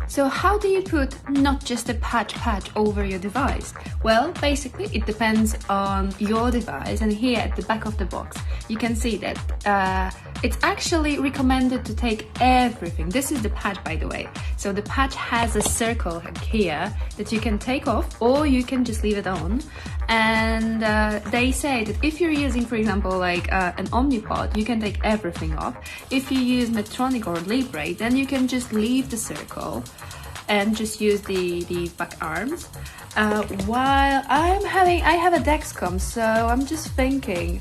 So how do you put not just a patch over your device? Well, basically it depends on your device, and here at the back of the box you can see that it's actually recommended to take everything. This is the patch, by the way. So the patch has a circle here that you can take off, or you can just leave it on. And they say that if you're using, for example, like an Omnipod, you can take everything off. If you use Medtronic or Libre, then you can just leave the circle and just use the back arms. While I have a Dexcom, so I'm just thinking,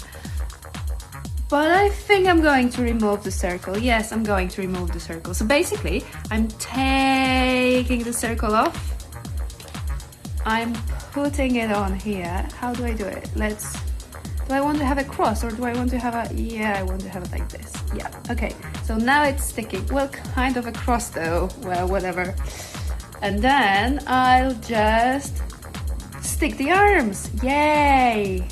but I think I'm going to remove the circle. Yes, I'm going to remove the circle. So basically, I'm taking the circle off. I'm putting it on here. How do I do it? Do I want to have a cross, or do I want to have a, yeah, I want to have it like this. Yeah, okay. So now it's sticking. Well, kind of a cross though. Well, whatever. And then I'll just stick the arms. Yay!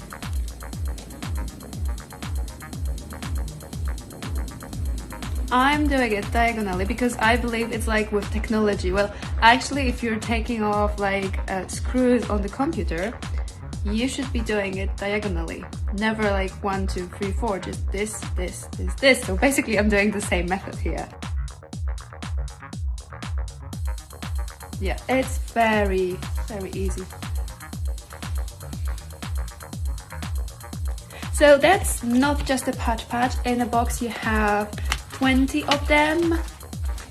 I'm doing it diagonally because I believe it's like with technology. Well, actually, if you're taking off like screws on the computer, you should be doing it diagonally. Never like 1, 2, 3, 4, just this, this, this, this. So basically I'm doing the same method here. Yeah, it's very, very easy. So that's not just a patch. In a box you have 20 of them.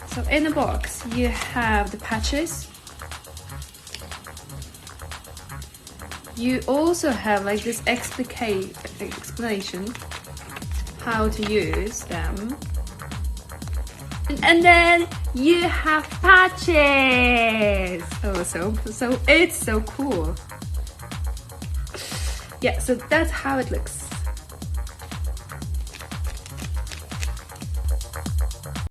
So in a box you have the patches. You also have like this explanation how to use them. And then you have patches. Oh, so it's so cool. Yeah, so that's how it looks.